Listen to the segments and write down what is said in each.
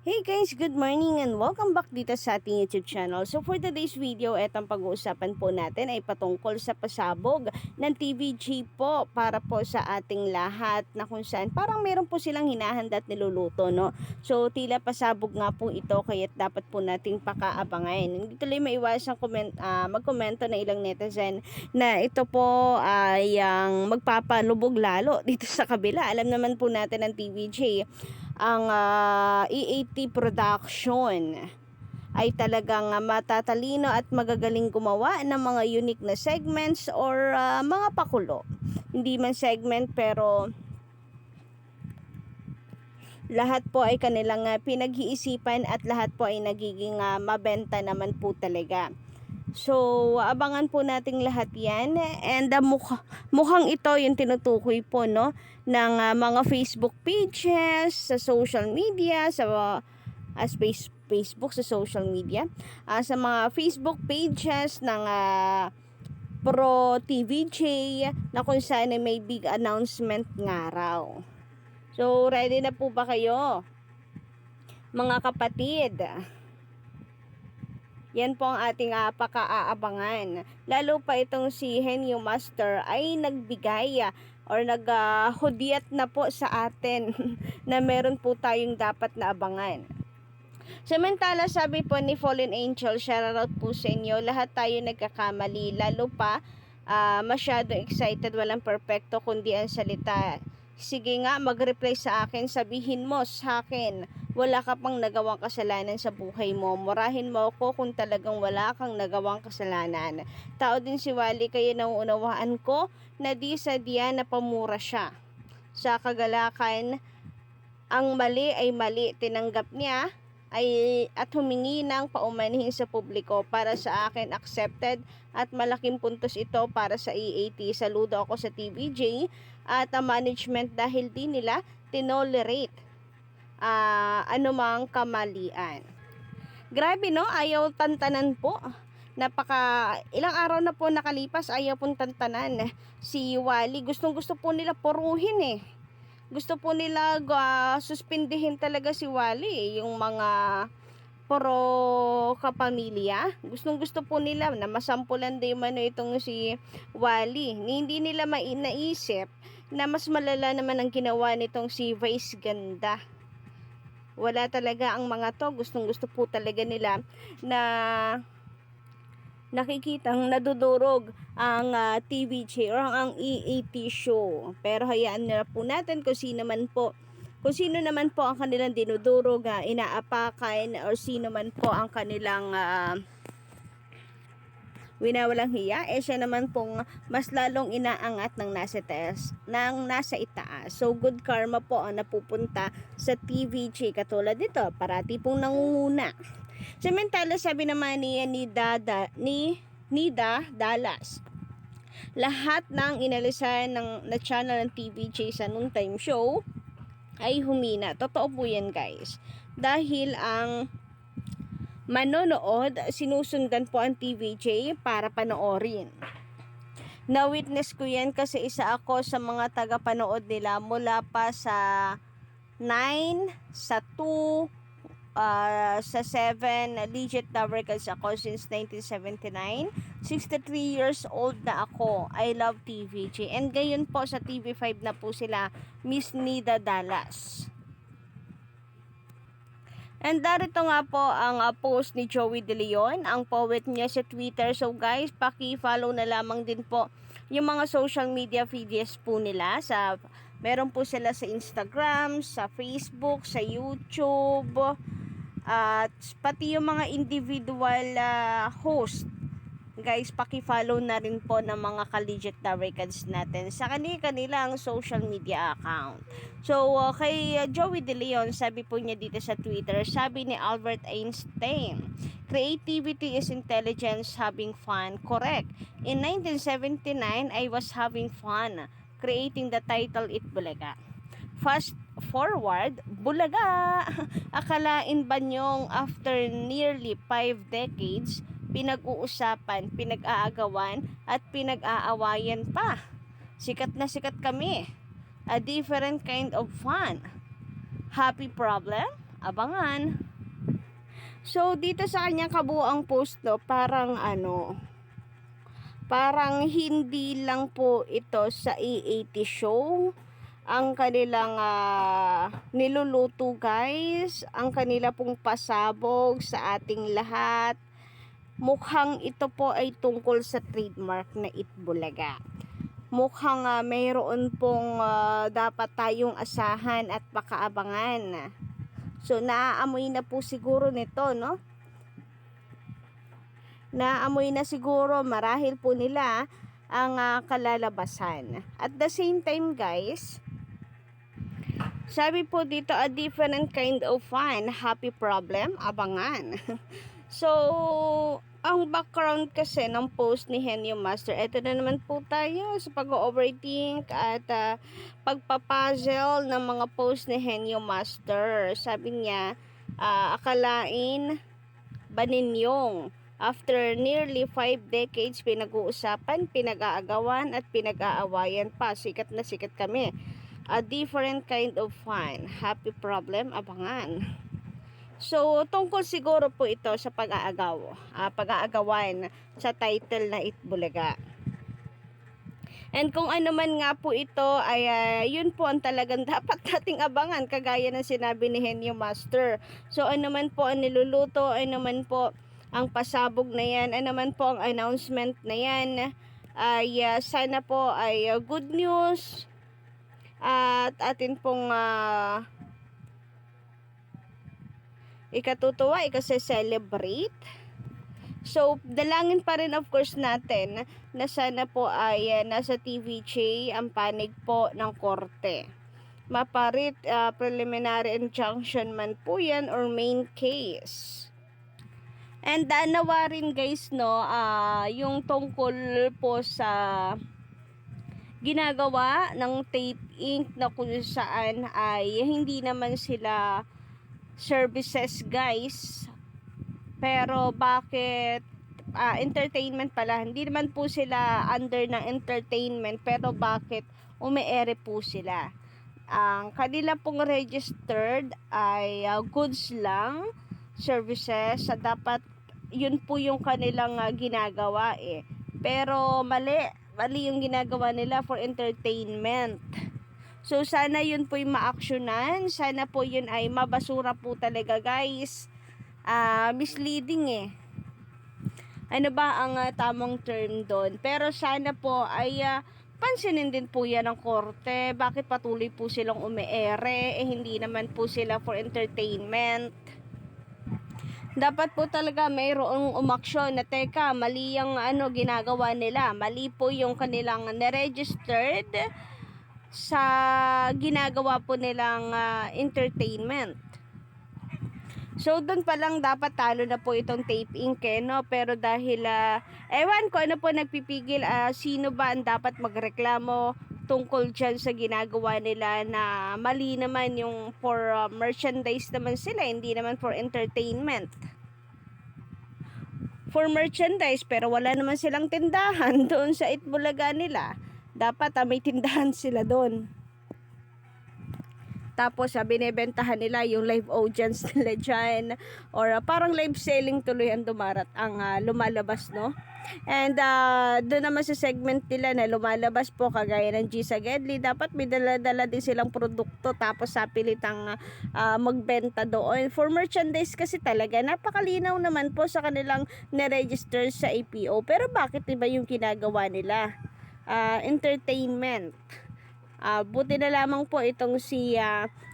Hey guys, good morning and welcome back dito sa ating YouTube channel. So for today's video, etong pag-uusapan po natin ay patungkol sa pasabog ng TVG po para po sa ating lahat na kung saan parang meron po silang hinahanda at niluluto, no? So tila pasabog nga po ito kaya dapat po nating pakaabangan. Hindi tuloy maiwasang magkomento na ilang netizen na ito po ay ang magpapalubog lalo dito sa kabila. Alam naman po natin ng TVG ang EAT production ay talagang matatalino at magagaling gumawa ng mga unique na segments or mga pakulo. Hindi man segment pero lahat po ay kanilang pinag-iisipan at lahat po ay nagiging mabenta naman po talaga. So, abangan po nating lahat yan. And mukhang ito yung tinutukoy po, no, ng mga Facebook pages, sa social media, sa Facebook, sa social media, sa mga Facebook pages ng Pro TVJ na kung saan may big announcement nga raw. So, ready na po ba kayo, mga kapatid? Yan po ang ating paka-aabangan. Lalo pa itong si Henyo Master ay nagbigay or naghudyat na po sa atin na meron po tayong dapat na abangan. Samantala, sabi po ni Fallen Angel, shoutout po sa inyo, lahat tayo nagkakamali, lalo pa masyado excited, walang perfecto kundi ang salita. Sige nga, mag-reply sa akin, sabihin mo sa akin, wala ka pang nagawang kasalanan sa buhay mo. Murahin mo ako kung talagang wala kang nagawang kasalanan. Tao din si Wally, kaya nauunawaan ko na di sa diya na pamura siya. Sa kagalakan, ang mali ay mali. Tinanggap niya at humingi ng paumanhin sa publiko. Para sa akin, accepted at malaking puntos ito para sa EAT. Saludo ako sa TVJ at management dahil di nila tinolerate anumang kamalian. Grabe, no? Ayaw tantanan po. Ilang araw na po nakalipas, ayaw pong tantanan si Wally. Gustong gusto po nila puruhin eh. Gusto po nila suspindihin talaga si Wally eh. Yung mga pro kapamilya. Gustong gusto po nila na masampulan din man itong si Wally. Hindi nila naisip na mas malala naman ang ginawa nitong si Vice Ganda. Wala talaga ang mga to. Gustong gusto po talaga nila na nakikitang nadudurog ang TVJ or ang EAT show. Pero hayaan na po natin kung sino naman po ang kanilang dinudurog, inaapakan, or sino man po ang kanilang winawalang hiya, siya naman pong mas lalong inaangat ng nasa itaas. So good karma po ang napupunta sa TVJ katulad nito, parati pong nangunguna. Samantala, sabi naman ni Nida Dallas, lahat ng inalisan na channel ng TVJ sa noontime show ay humina. Totoo po yan, guys. Dahil ang manonood, sinusundan po ang TVJ para panoorin. Na-witness ko yan kasi isa ako sa mga taga-panood nila mula pa sa 9, sa 2, sa 7, legit na records ako since 1979. 63 years old na ako. I love TVJ. And gayon po sa TV5 na po sila, Miss Nida Dallas. And darito nga po ang post ni Joey De Leon, ang poet niya sa Twitter. So guys, paki-follow na lamang din po yung mga social media pages po nila. Meron po sila sa Instagram, sa Facebook, sa YouTube, at pati yung mga individual host. Guys, paki-follow na rin po ng mga ka-legit na records natin sa kanilang social media account. So, kay Joey De Leon, sabi po niya dito sa Twitter, sabi ni Albert Einstein, creativity is intelligence having fun. Correct. In 1979, I was having fun creating the title It Bulaga. Fast forward, Bulaga! Akalain ba nyong after nearly 5 decades, pinag-uusapan, pinag-aagawan, at pinag-aawayan pa? Sikat na sikat kami. A different kind of fun. Happy problem? abangan. So dito sa kanyang kabuuang post no, parang hindi lang po ito sa EAT show ang kanilang niluluto guys, ang kanila pong pasabog sa ating lahat. Mukhang ito po ay tungkol sa trademark na Itbulaga. Mukhang mayroon pong dapat tayong asahan at pakaabangan. So naaamoy na po siguro nito, no? Naamoy na siguro marahil po nila ang kalalabasan. At the same time guys, sabi po dito, a different kind of fun, happy problem, abangan. So, ang background kasi ng post ni Henyo Master, eto na naman po tayo sa pag-overthink at pagpapuzzle ng mga post ni Henyo Master. Sabi niya, akalain ba ninyong after nearly 5 decades pinag-uusapan, pinag-aagawan at pinag-aawayan pa, sikat na sikat kami. A different kind of fun, happy problem, abangan. So, tungkol siguro po ito sa pag-aagawan sa title na Itbulaga. And kung ano man nga po ito ay yun po ang talagang dapat nating abangan, kagaya ng sinabi ni Henyo Master. So, ano man po ang niluluto, ano man po ang pasabog na yan, ano man po ang announcement na yan, ay sana po ay good news at atin pong ikatutuwa, ikase-celebrate. So, dalangin pa rin of course natin na sana po ay nasa TVJ ang panig po ng korte. Maparit preliminary injunction man po yan or main case. And nawa rin guys no, yung tungkol po sa ginagawa ng Tape Inc. na kung saan ay hindi naman sila services guys, pero bakit entertainment pala, hindi naman po sila under ng entertainment, pero bakit umeere po sila? Ang kanila pong registered ay goods lang, services, dapat yun po yung kanilang ginagawa pero mali yung ginagawa nila for entertainment. So sana yun po yung ma-actionan, sana po yun ay mabasura po talaga guys. Misleading ano ba ang tamang term doon? Pero sana po ay pansinin din po yan ng korte. Bakit patuloy po silang umeere? Hindi naman po sila for entertainment. Dapat po talaga mayroong umaksyon na teka, mali yung ginagawa nila. Mali po yung kanilang na-registered sa ginagawa po nilang entertainment. So, doon pa lang dapat talo na po itong Tape Inc. No? Pero dahil, ewan ko ano po nagpipigil, sino ba ang dapat magreklamo tungkol dyan sa ginagawa nila na mali naman yung for merchandise naman sila, hindi naman for entertainment. For merchandise, pero wala naman silang tindahan doon sa Itbulaga nila. Dapat may tindahan sila doon. Tapos binebentahan nila yung live audience nila dyan, or parang live selling tuloy ang lumalabas, no? And doon naman sa segment nila na lumalabas po kagaya ng G sa Gedli, dapat may dala-dala din silang produkto, tapos sapilitang magbenta doon. For merchandise kasi talaga napakalinaw naman po sa kanilang na-register sa APO, pero bakit iba yung ginagawa nila? Entertainment. Buti na lamang po itong si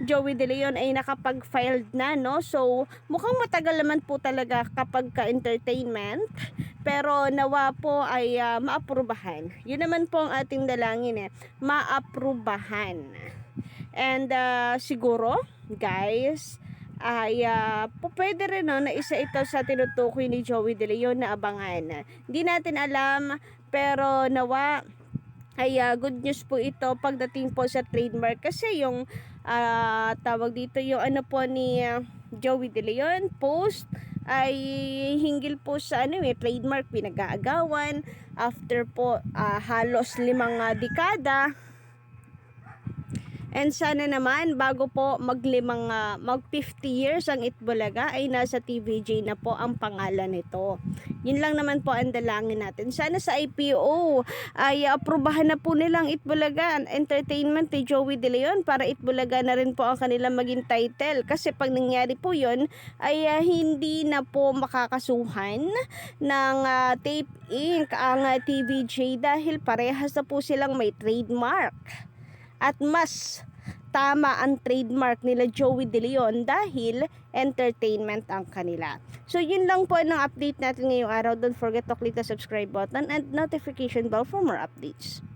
Joey De Leon ay nakapag-filed na, no? So, mukhang matagal naman po talaga kapag ka-entertainment. Pero nawa po ay maaprubahan. Yun naman po ang ating dalangin maaprubahan. And siguro, guys, ay pwede rin na isa ito sa tinutukoy ni Joey De Leon na abangan. Hindi natin alam, pero nawa ay good news po ito pagdating po sa trademark, kasi yung tawag dito yung po ni Joey De Leon post ay hinggil po sa trademark, pinag-aagawan after po halos 5 dekada. And sana naman bago po mag 50 years ang Itbulaga ay nasa TVJ na po ang pangalan nito. Yun lang naman po ang dalangin natin. Sana sa IPO ay aprubahan na po nilang Itbulaga Entertainment ni Joey De Leon para Itbulaga na rin po ang kanilang maging title. Kasi pag nangyari po yun ay hindi na po makakasuhan ng Tape Inc. ang TVJ dahil parehas na po silang may trademark. At mas tama ang trademark nila Joey De Leon dahil entertainment ang kanila. So yun lang po ang update natin ngayong araw. Don't forget to click the subscribe button and notification bell for more updates.